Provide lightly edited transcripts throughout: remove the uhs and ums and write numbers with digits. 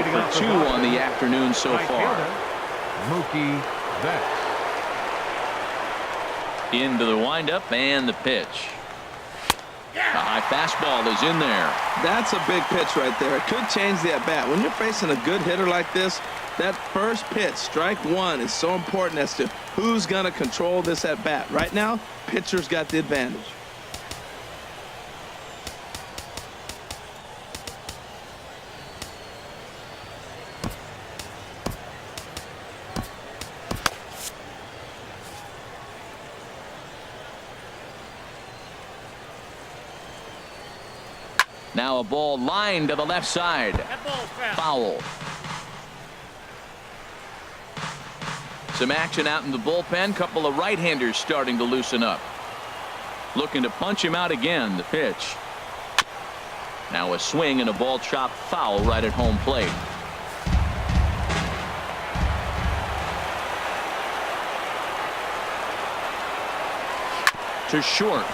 0 for 2 on the afternoon so far. Mookie Betts. Into the windup and the pitch. The high fastball is in there. That's a big pitch right there. It could change the at-bat. When you're facing a good hitter like this, that first pitch, strike one, is so important as to who's going to control this at-bat. Right now, pitcher's got the advantage. Now a ball lined to the left side. Foul. Some action out in the bullpen. Couple of right-handers starting to loosen up. Looking to punch him out again. The pitch. Now a swing and a ball chopped foul right at home plate. To short.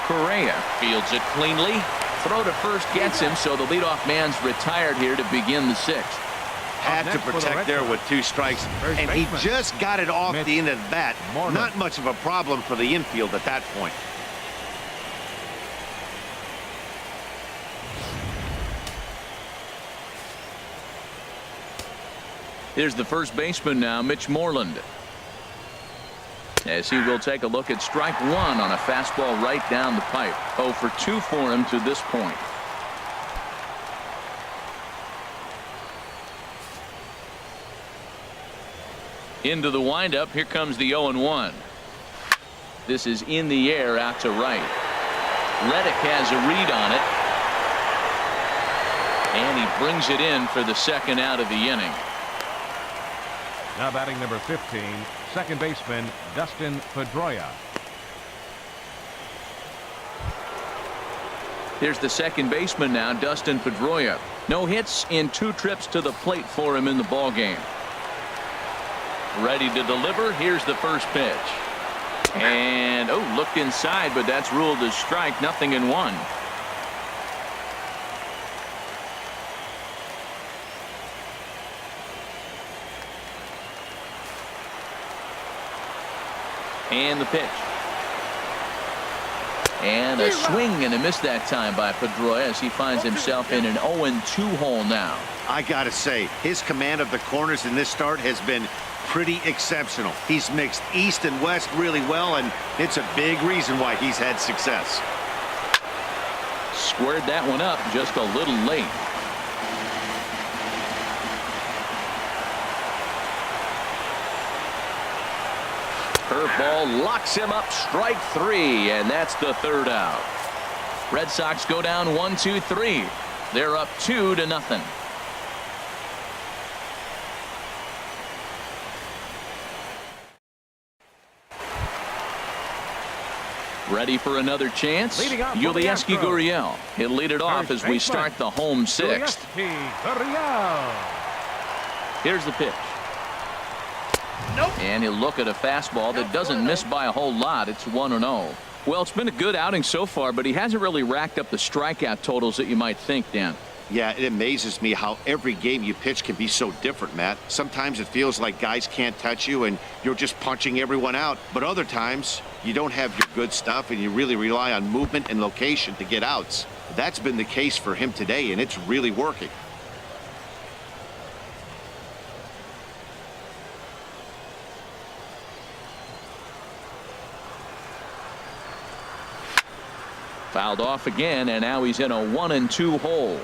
Correa fields it cleanly. Throw to first gets him, so the leadoff man's retired here to begin the sixth. Had to protect there with 2 strikes, and he just got it off the end of the bat. Not much of a problem for the infield at that point. Here's the first baseman now, Mitch Moreland. As he will take a look at strike one on a fastball right down the pipe. 0 for 2 for him to this point. Into the windup. Here comes the 0-1. This is in the air out to right. Reddick has a read on it. And he brings it in for the second out of the inning. Now batting number 15, second baseman Dustin Pedroia. Here's the second baseman now, Dustin Pedroia. No hits in 2 trips to the plate for him in the ballgame. Ready to deliver. Here's the first pitch. And looked inside, but that's ruled as strike. 0-1. And the pitch. And a swing and a miss that time by Pedroia as he finds himself in an 0-2 hole now. I gotta say, his command of the corners in this start has been pretty exceptional. He's mixed east and west really well, and it's a big reason why he's had success. Squared that one up just a little late. Curveball locks him up. Strike 3, and that's the third out. Red Sox go down 1-2-3. They're up 2-0. Ready for another chance? Yulieski Gurriel. He'll lead it off as we start the home sixth. Here's the pitch. And he'll look at a fastball that doesn't miss by a whole lot. It's 1-0. Well, it's been a good outing so far, but he hasn't really racked up the strikeout totals that you might think, Dan. Yeah, it amazes me how every game you pitch can be so different, Matt. Sometimes it feels like guys can't touch you and you're just punching everyone out. But other times you don't have your good stuff and you really rely on movement and location to get outs. That's been the case for him today, and it's really working. Fouled off again, and now he's in a 1-2 hole.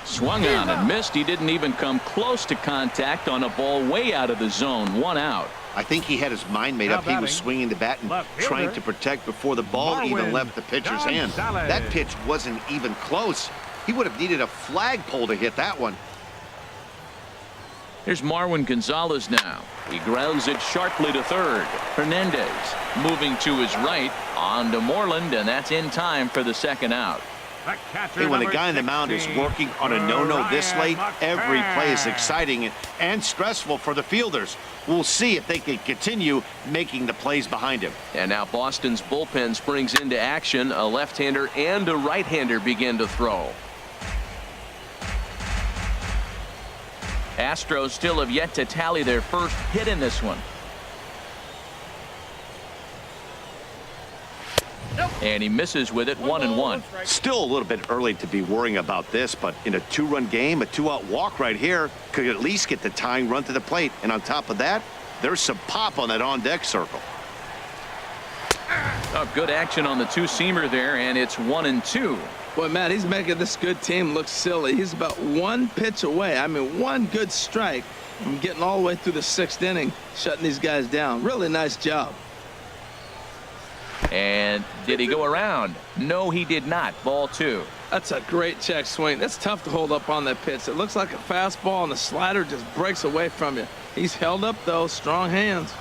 Swung on and missed. He didn't even come close to contact on a ball way out of the zone. 1 out. I think he had his mind made up. He was swinging the bat and trying to protect before the ball even left the pitcher's hand. That pitch wasn't even close. He would have needed a flagpole to hit that one. Here's Marwin Gonzalez now. He grounds it sharply to third. Hernandez moving to his right. On to Moreland, and that's in time for the second out. The catcher, Hey, when a number guy on the mound is 16, working on a no-no this late, every play is McCann. exciting and stressful for the fielders. We'll see if they can continue making the plays behind him. And now Boston's bullpen springs into action. A left-hander and a right-hander begin to throw. Astros still have yet to tally their first hit in this one. And he misses with it, 1-1. Still a little bit early to be worrying about this, but in a two-run game, a two-out walk right here could at least get the tying run to the plate. And on top of that, there's some pop on that on-deck circle. Oh, good action on the two-seamer there, and it's 1-2. Boy, Matt, he's making this good team look silly. He's about one pitch away. I mean, one good strike from getting all the way through the 6th inning, shutting these guys down. Really nice job. And did he go around? No, he did not. Ball 2. That's a great check swing. That's tough to hold up on that pitch. It looks like a fastball, and the slider just breaks away from you. He's held up, though. Strong hands.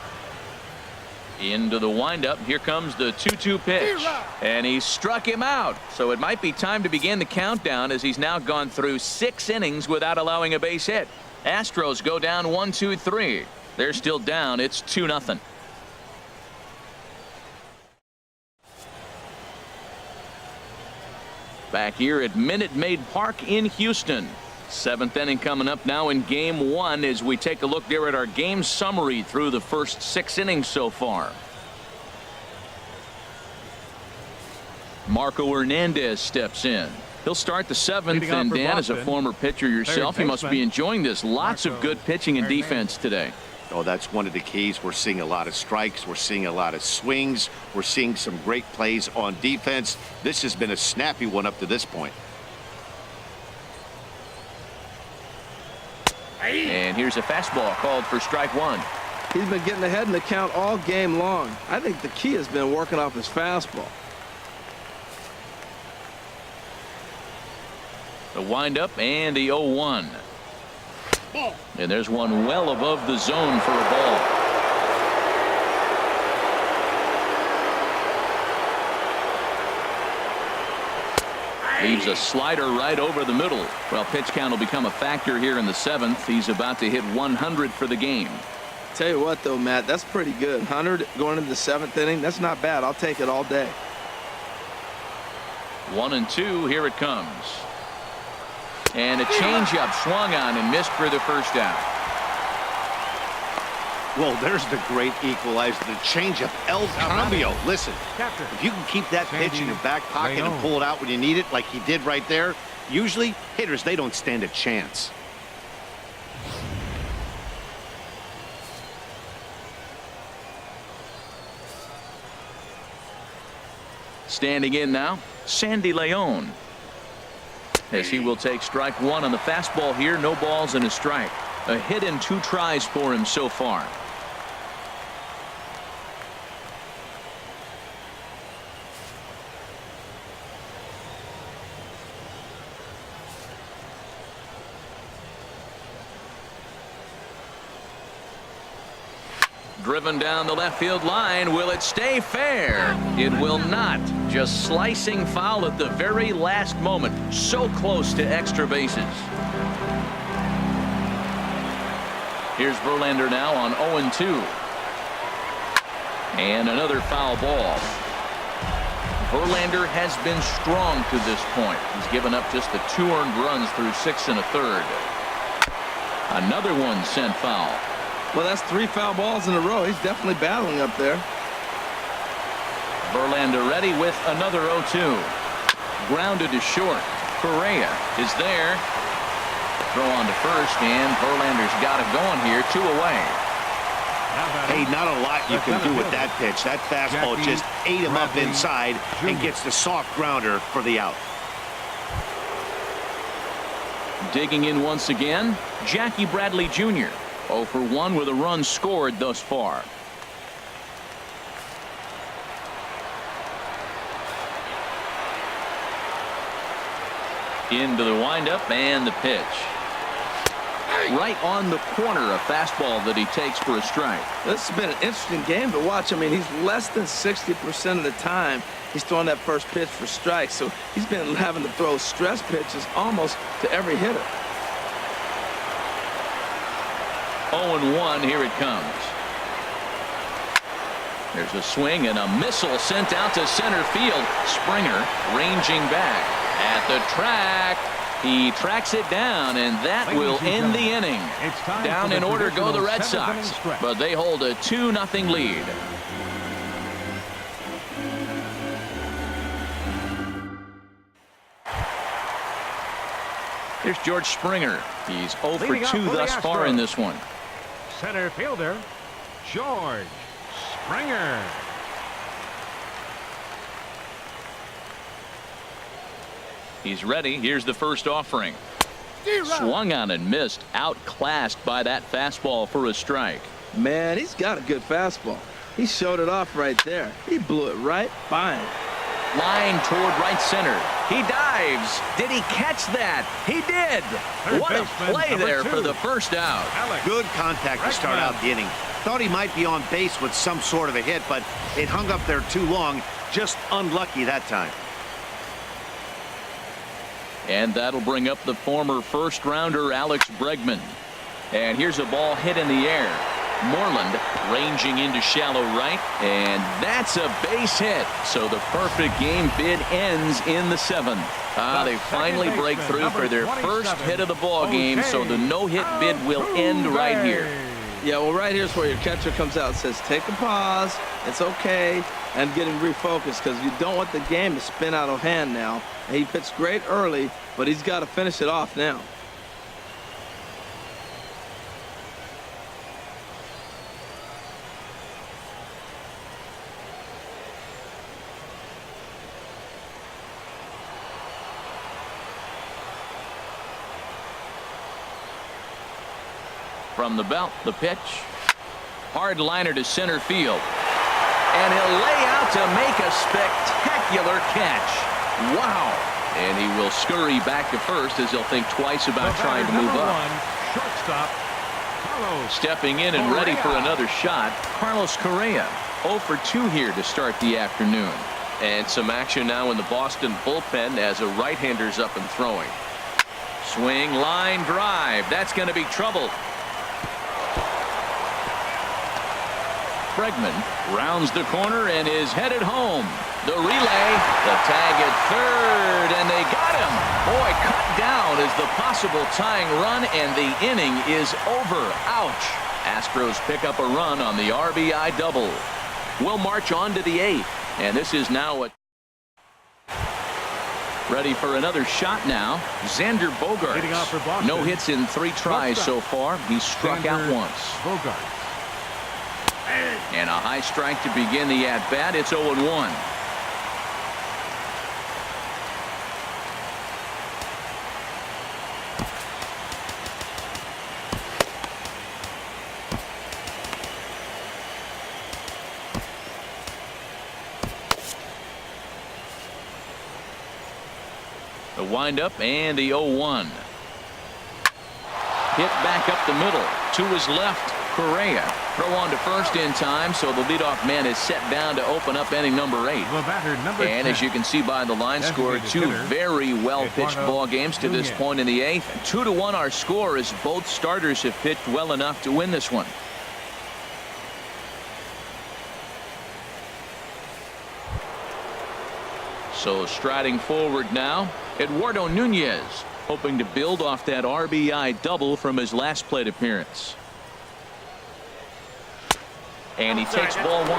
Into the windup. Here comes the 2-2 pitch. And he struck him out. So it might be time to begin the countdown, as he's now gone through 6 innings without allowing a base hit. Astros go down 1-2-3. They're still down. It's 2-0. Back here at Minute Maid Park in Houston. 7th inning coming up now in game 1 as we take a look there at our game summary through the first 6 innings so far. Marco Hernandez steps in. He'll start the 7th, Leading off and for Dan, as a Boston, former pitcher yourself, you must be enjoying this. Lots of good pitching and defense today. Oh, that's one of the keys. We're seeing a lot of strikes. We're seeing a lot of swings. We're seeing some great plays on defense. This has been a snappy one up to this point. And here's a fastball called for strike 1. He's been getting ahead in the count all game long. I think the key has been working off his fastball. The windup and the 0-1. And there's one well above the zone for a ball. Leaves a slider right over the middle. Well, pitch count will become a factor here in the 7th. He's about to hit 100 for the game. Tell you what, though, Matt, that's pretty good. 100 going into the 7th inning. That's not bad. I'll take it all day. 1-2. Here it comes. And a changeup swung on and missed for the first out. Well, there's the great equalizer, the changeup, El Cambio. Listen, if you can keep that pitch in your back pocket and pull it out when you need it, like he did right there, usually hitters, they don't stand a chance. Standing in now, Sandy Leon, as he will take strike 1 on the fastball here. No balls and a strike. A hit and 2 tries for him so far. Driven down the left field line. Will it stay fair? It will not. Just slicing foul at the very last moment. So close to extra bases. Here's Verlander now on 0-2. And another foul ball. Verlander has been strong to this point. He's given up just the 2 earned runs through 6 1/3. Another one sent foul. Well, that's 3 foul balls in a row. He's definitely battling up there. Verlander ready with another 0-2. Grounded to short. Correa is there. Throw on to first, and Verlander's got it going here. 2 away. Hey, not a lot you can do with that pitch. That fastball just ate him up inside and gets the soft grounder for the out. Digging in once again, Jackie Bradley Jr. 0 for 1 with a run scored thus far. Into the windup and the pitch. Right on the corner, a fastball that he takes for a strike. This has been an interesting game to watch. I mean, he's less than 60% of the time he's throwing that first pitch for strikes. So he's been having to throw stress pitches almost to every hitter. 0-1, here it comes. There's a swing and a missile sent out to center field. Springer ranging back at the track. He tracks it down, and that will end the inning. Down in order go the Red Sox, but they hold a 2-0 lead. Here's George Springer. He's 0 for 2 thus far in this one. Center fielder, George Springer. He's ready. Here's the first offering. Swung on and missed. Outclassed by that fastball for a strike. Man, he's got a good fastball. He showed it off right there. He blew it right by him. Line toward right center. He dives. Did he catch that? He did. What a play there for the first out. Good contact to start out the inning. Thought he might be on base with some sort of a hit, but it hung up there too long. Just unlucky that time. And that'll bring up the former first-rounder Alex Bregman. And here's a ball hit in the air. Moreland ranging into shallow right, and that's a base hit. So the perfect game bid ends in the 7th. They finally break through for their first hit of the ball game, so the no-hit bid will end right here. Yeah, well, right here's where your catcher comes out and says, take a pause, it's okay, and get him refocused, because you don't want the game to spin out of hand now. And he pitched great early, but he's got to finish it off now. From the belt, the pitch. Hard liner to center field. And he'll lay out to make a spectacular catch. Wow. And he will scurry back to first as he'll think twice about trying to move up. Shortstop, Carlos. Stepping in and ready for another shot, Carlos Correa. 0 for 2 here to start the afternoon. And some action now in the Boston bullpen as a right-hander's up and throwing. Swing, line drive. That's going to be trouble. Bregman rounds the corner and is headed home. The relay, the tag at third, and they got him. Boy, cut down is the possible tying run, and the inning is over. Ouch. Astros pick up a run on the RBI double. We'll march on to the 8th, and this is now a ready for another shot now. Xander Bogaerts. No hits in 3 tries so far. He's struck out once. Bogaerts. And a high strike to begin the at-bat. It's 0-1. The windup and the 0-1. Hit back up the middle. To his left, Correa. Throw on to first in time, so the leadoff man is set down to open up inning number 8. And as you can see by the line score, 2 very well-pitched ball games to this point in the 8th. 2-1 our score as both starters have pitched well enough to win this one. So striding forward now, Eduardo Nunez, hoping to build off that RBI double from his last plate appearance. And he takes ball 1.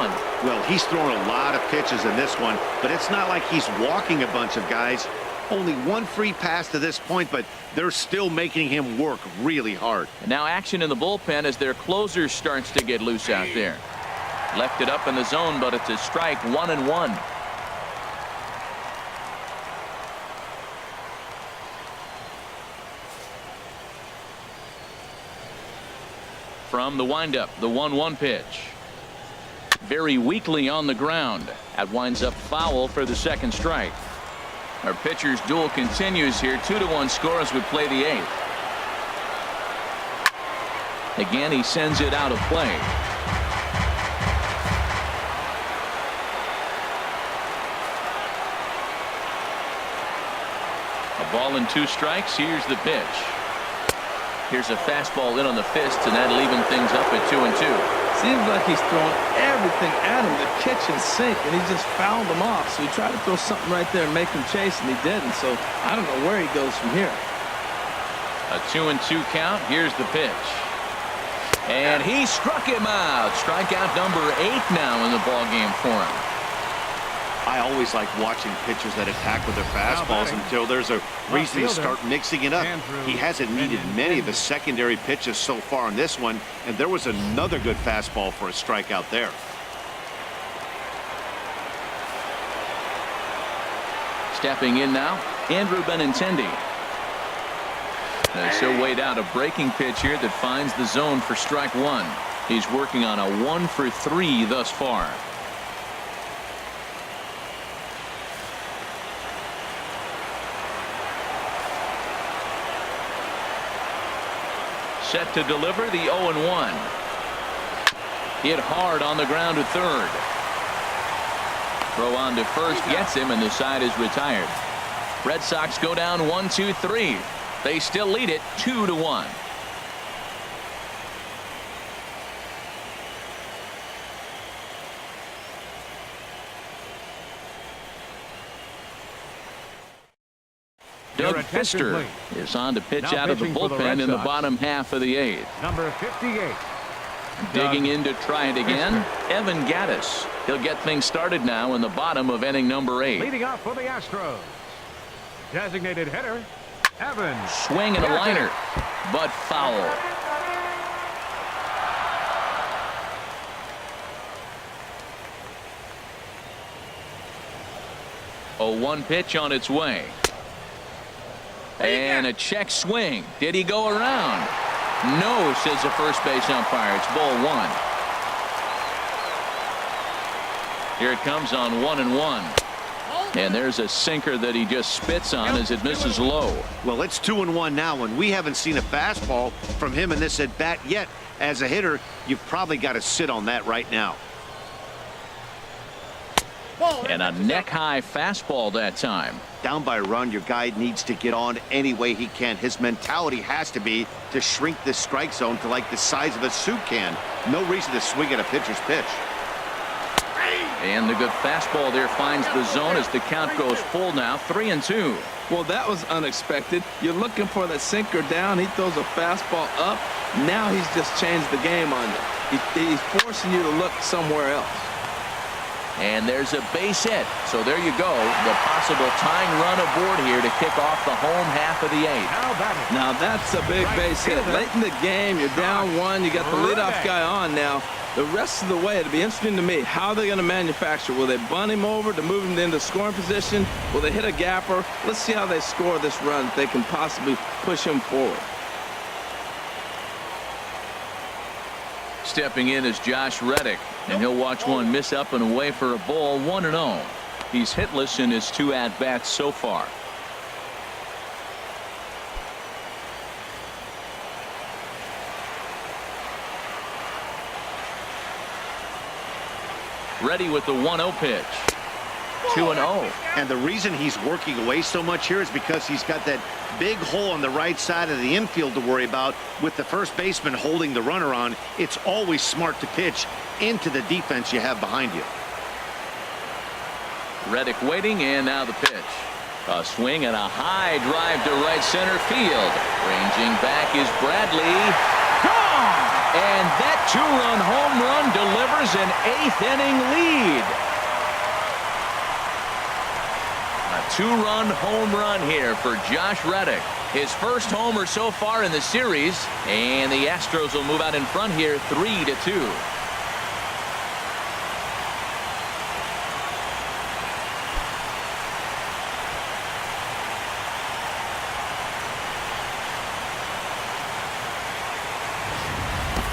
Well, he's thrown a lot of pitches in this one, but it's not like he's walking a bunch of guys. Only 1 free pass to this point, but they're still making him work really hard. And now action in the bullpen as their closer starts to get loose out there. Left it up in the zone, but it's a strike. 1-1. From the windup, the 1-1 pitch. Very weakly on the ground. That winds up foul for the second strike. Our pitcher's duel continues here. 2-1 score as we play the 8th. Again, he sends it out of play. A ball and 2 strikes. Here's the pitch. Here's a fastball in on the fist, and that'll even things up at 2-2. Seems like he's throwing everything at him, the kitchen sink, and he just fouled him off. So he tried to throw something right there and make him chase, and he didn't. So I don't know where he goes from here. A 2-2 count. Here's the pitch. And he struck him out. Strikeout number 8 now in the ballgame for him. I always like watching pitchers that attack with their fastballs until there's a reason to start mixing it up. He hasn't needed many of the secondary pitches so far in this one, and there was another good fastball for a strikeout there. Stepping in now, Andrew Benintendi. They still weighed out a breaking pitch here that finds the zone for strike 1. He's working on a 1-for-3 thus far. Set to deliver the 0-1. Hit hard on the ground to third. Throw on to first gets him, and the side is retired. Red Sox go down 1-2-3. They still lead it 2-1. Doug Fister is on to pitch out of the bullpen in the bottom half of the 8th. Number 58. Digging in to try it again, Evan Gattis. He'll get things started now in the bottom of inning number 8. Leading off for the Astros. Designated hitter, Evan. Swing and a liner, but foul. A 1 pitch on its way. And a check swing. Did he go around? No, says the first base umpire. It's ball 1. Here it comes on 1-1. And there's a sinker that he just spits on as it misses low. Well, it's 2-1 now, and we haven't seen a fastball from him in this at bat yet. As a hitter, you've probably got to sit on that right now. And a neck-high fastball that time. Down by a run, your guy needs to get on any way he can. His mentality has to be to shrink this strike zone to like the size of a soup can. No reason to swing at a pitcher's pitch. And the good fastball there finds the zone as the count goes full now, 3-2. Well, that was unexpected. You're looking for that sinker down. He throws a fastball up. Now he's just changed the game on you. He's forcing you to look somewhere else. And there's a base hit. So there you go. The possible tying run aboard here to kick off the home half of the 8th. Now that's a big base hit. Late in the game, you're down 1. You got the leadoff guy on now. The rest of the way, it'll be interesting to me how they're going to manufacture. Will they bunt him over to move him into scoring position? Will they hit a gapper? Let's see how they score this run if they can possibly push him forward. Stepping in is Josh Reddick, and he'll watch one miss up and away for a ball, 1-0. He's hitless in his 2 at-bats so far. Ready with the 1-0 pitch. 2-0. And the reason he's working away so much here is because he's got that big hole on the right side of the infield to worry about. With the first baseman holding the runner on, it's always smart to pitch into the defense you have behind you. Reddick waiting, and now the pitch. A swing and a high drive to right center field. Ranging back is Bradley. Gone! And that 2-run home run delivers an 8th inning lead. A 2-run home run here for Josh Reddick. His first homer so far in the series, and the Astros will move out in front here 3-2.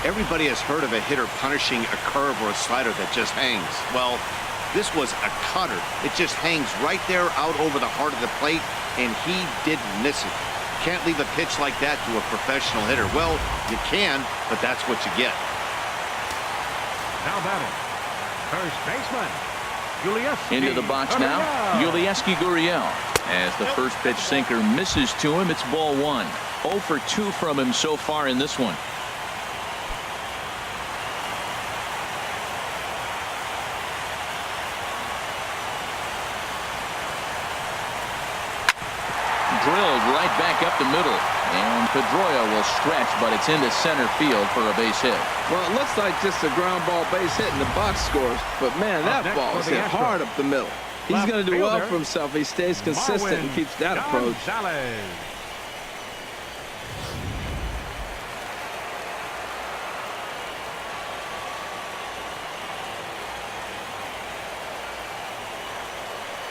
Everybody has heard of a hitter punishing a curve or a slider that just hangs. Well, this was a cutter. It just hangs right there out over the heart of the plate, and he didn't miss it. can't leave a pitch like that to a professional hitter. Well, you can, but that's what you get. Now batting, first baseman, Julieski. Into the box now, Julieski Gurriel. As the first pitch sinker misses to him, it's ball one. 0 for 2 from him so far in this one. Drilled right back up the middle, and Pedroia will stretch, but it's into center field for a base hit. Well, it looks like just a ground ball base hit in the box scores, but man, that ball is hit hard up the middle. He's going to do well for himself. He stays consistent and keeps that approach.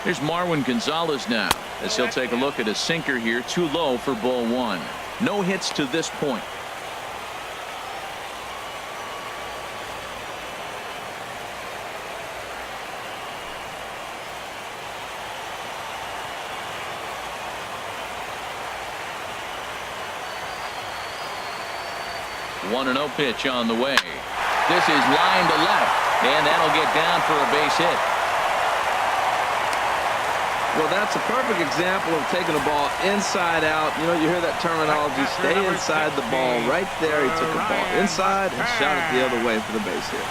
Here's Marwin Gonzalez now, as he'll take a look at a sinker here, too low for ball one. No hits to this point. One and 0 pitch on the way. This is line to left, and that'll get down for a base hit. Well, that's a perfect example of taking a ball inside out. You know, you hear that terminology, stay inside the ball. Right there, he took the ball inside and shot it the other way for the base hit.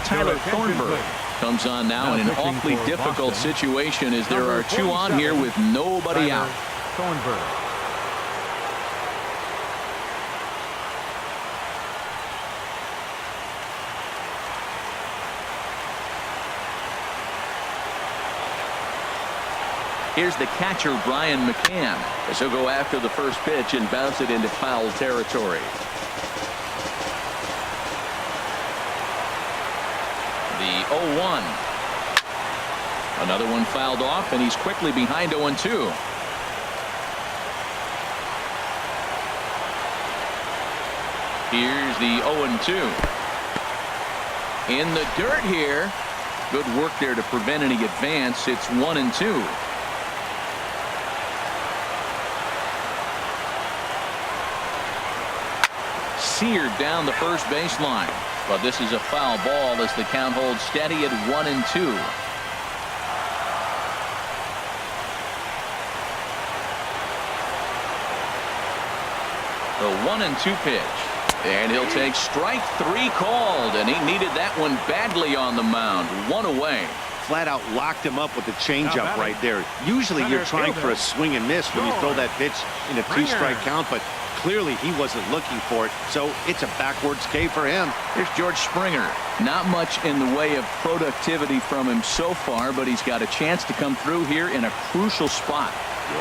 Tyler Thornburg comes on now in an awfully difficult situation as there are 2 on here with nobody out. Thornburg. Here's the catcher, Brian McCann, as he'll go after the first pitch and bounce it into foul territory. The 0-1. Another one fouled off, and he's quickly behind 0-2. Here's the 0-2. In the dirt here. Good work there to prevent any advance. It's 1-2. Seared down the first baseline, but this is a foul ball as the count holds steady at 1-2. The 1-2 pitch, and he'll take strike 3 called, and he needed that one badly on the mound. 1 away. Flat out locked him up with the changeup right there. Usually you're trying for a swing and miss when you throw that pitch in a 2-strike count, but clearly he wasn't looking for it, so it's a backwards K for him. Here's George Springer. Not much in the way of productivity from him so far, but he's got a chance to come through here in a crucial spot.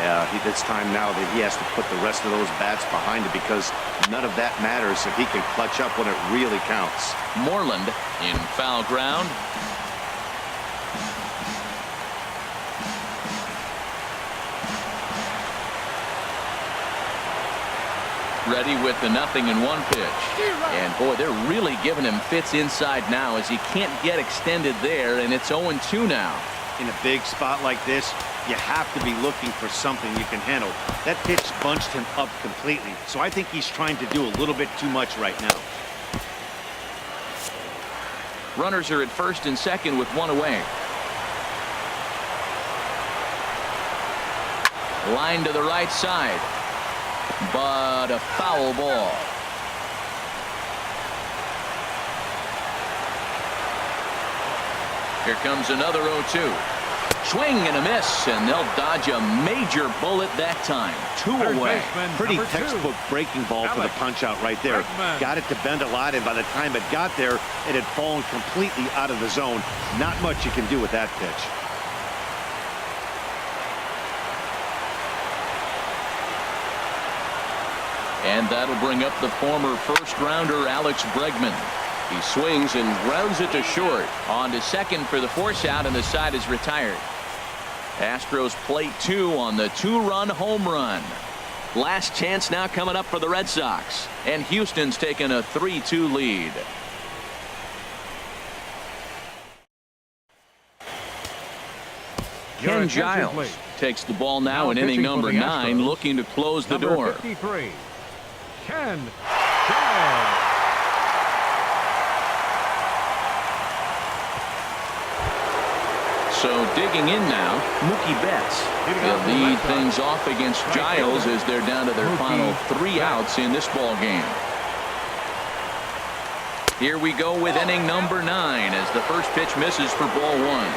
Yeah, it's time now that he has to put the rest of those bats behind it, because none of that matters if he can clutch up when it really counts. Moreland in foul ground. Ready with the 0-1 pitch. And boy, they're really giving him fits inside now as he can't get extended there, and it's 0-2 now. In a big spot like this, you have to be looking for something you can handle. That pitch bunched him up completely, so I think he's trying to do a little bit too much right now. Runners are at first and second with 1 away. Line to the right side, but a foul ball. Here comes another 0-2. Swing and a miss, and they'll dodge a major bullet that time. 2 away. Pretty textbook breaking ball for the punch out right there. Got it to bend a lot, and by the time it got there, it had fallen completely out of the zone. Not much you can do with that pitch. And that'll bring up the former first-rounder Alex Bregman. He swings and grounds it to short. On to second for the force out, and the side is retired. Astros plate 2 on the 2-run home run. Last chance now coming up for the Red Sox, and Houston's taken a 3-2 lead. Ken Giles takes the ball now in inning pitching for number the 9, Astros, looking to close the number door. 53, Ken Giles. So digging in now, Mookie Betts. He'll lead things off against Giles as they're down to their final 3 outs in this ball game. Here we go with inning number 9 as the first pitch misses for ball 1.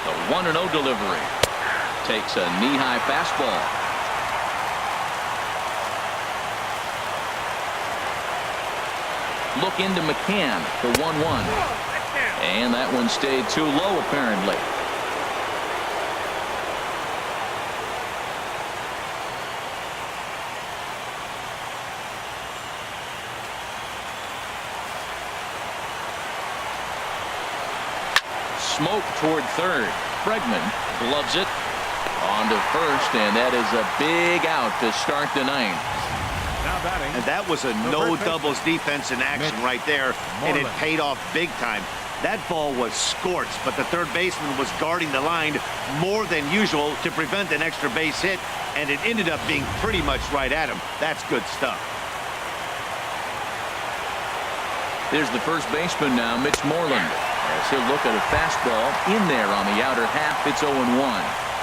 The 1-0 delivery. Takes a knee-high fastball. Look into McCann for 1-1. And that one stayed too low, apparently. Smoke toward third. Bregman gloves it. On to first, and that is a big out to start the 9th. Now batting. And that was a no doubles defense in action right there, and it paid off big time. That ball was scorched, but the third baseman was guarding the line more than usual to prevent an extra base hit, and it ended up being pretty much right at him. That's good stuff. There's the first baseman now, Mitch Moreland. As he'll look at a fastball in there on the outer half. It's 0-1.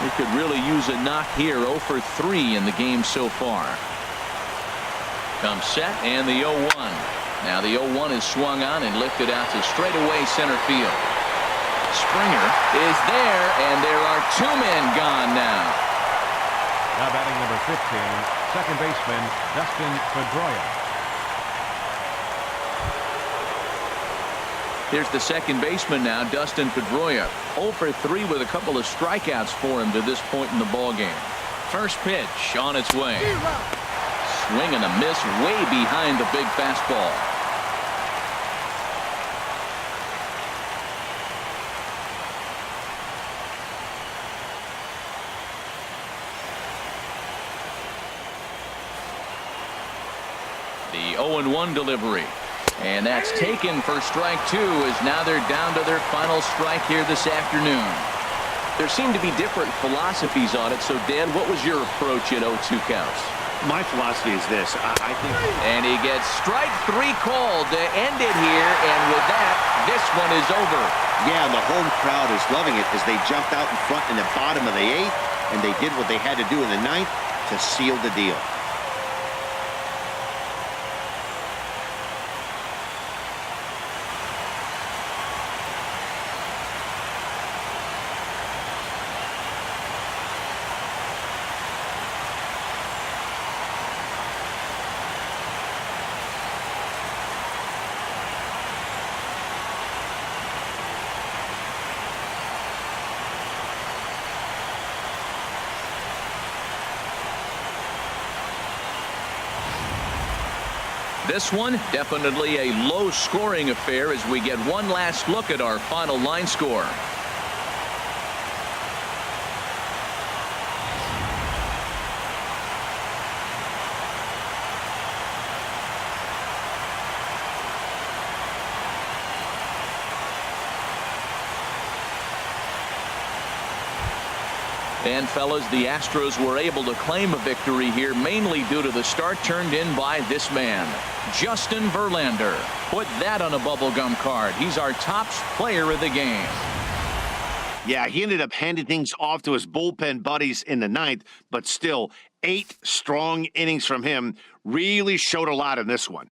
He could really use a knock here. 0 for 3 in the game so far. Comes set, and the 0-1. Now the 0-1 is swung on and lifted out to straightaway center field. Springer is there, and there are 2 men gone now. Now batting number 15, second baseman Dustin Pedroia. Here's the second baseman now, Dustin Pedroia. 0 for 3 with a couple of strikeouts for him to this point in the ballgame. First pitch on its way. Swing and a miss way behind the big fastball. The 0-1 delivery. And that's taken for strike 2 as now they're down to their final strike here this afternoon. There seem to be different philosophies on it. So, Dan, what was your approach at 0-2 counts? My philosophy is this. I think. And he gets strike 3 called to end it here. And with that, this one is over. Yeah, and the home crowd is loving it as they jumped out in front in the bottom of the 8th, and they did what they had to do in the 9th to seal the deal. This one definitely a low-scoring affair as we get one last look at our final line score. And fellas, the Astros were able to claim a victory here mainly due to the start turned in by this man, Justin Verlander. Put that on a bubblegum card. He's our top player of the game. Yeah, he ended up handing things off to his bullpen buddies in the 9th, but still 8 strong innings from him really showed a lot in this one.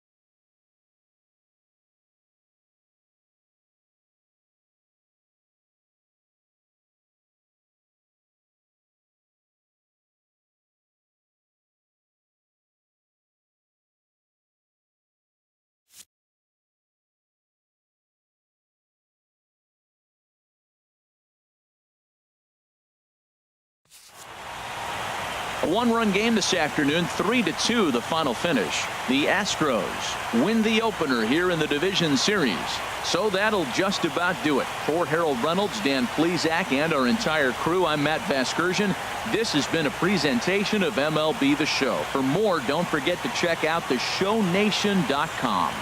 A one-run game this afternoon, 3-2 the final finish. The Astros win the opener here in the division series. So that'll just about do it. For Harold Reynolds, Dan Plesac, and our entire crew, I'm Matt Vasgersian. This has been a presentation of MLB The Show. For more, don't forget to check out theshownation.com.